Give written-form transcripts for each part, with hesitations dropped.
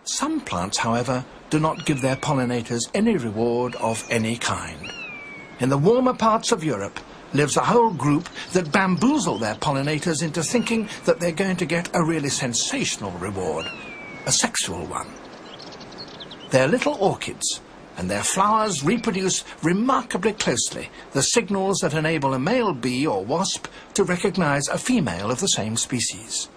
Some plants, however, do not give their pollinators any reward of any kind. In the warmer parts of Europe lives a whole group that bamboozle their pollinators into thinking that they're going to get a really sensational reward, a sexual one. They're little orchids, and their flowers reproduce remarkably closely the signals that enable a male bee or wasp to recognize a female of the same species.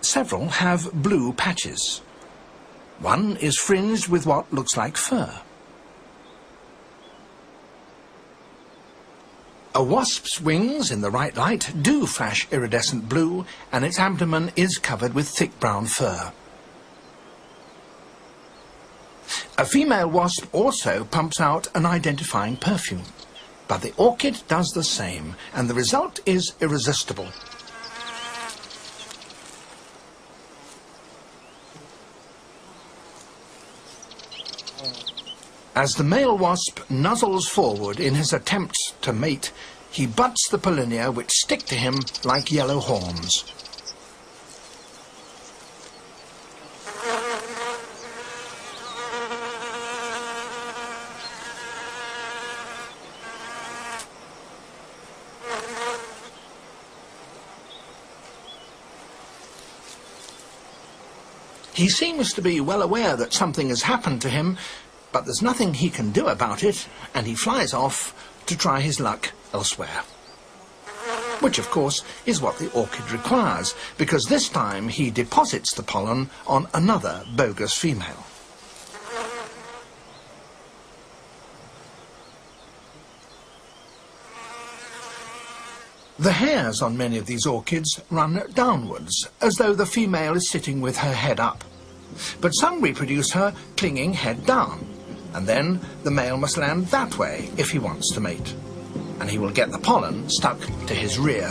Several have blue patches. One is fringed with what looks like fur. A wasp's wings, in the right light, do flash iridescent blue, and its abdomen is covered with thick brown fur. A female wasp also pumps out an identifying perfume, but the orchid does the same, and the result is irresistible. As the male wasp nuzzles forward in his attempts to mate, he butts the pollinia which stick to him like yellow horns. He seems to be well aware that something has happened to him, but there's nothing he can do about it, and he flies off to try his luck elsewhere. Which, of course, is what the orchid requires, because this time he deposits the pollen on another bogus female. The hairs on many of these orchids run downwards, as though the female is sitting with her head up. But some reproduce her clinging head down, and then the male must land that way if he wants to mate, and he will get the pollen stuck to his rear.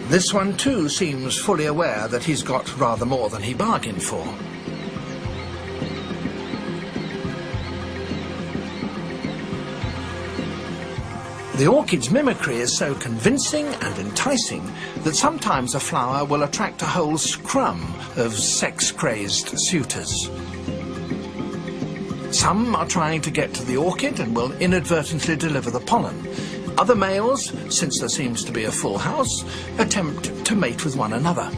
This one too seems fully aware that he's got rather more than he bargained for. The orchid's mimicry is so convincing and enticing that sometimes a flower will attract a whole scrum of sex-crazed suitors. Some are trying to get to the orchid and will inadvertently deliver the pollen. Other males, since there seems to be a full house, attempt to mate with one another.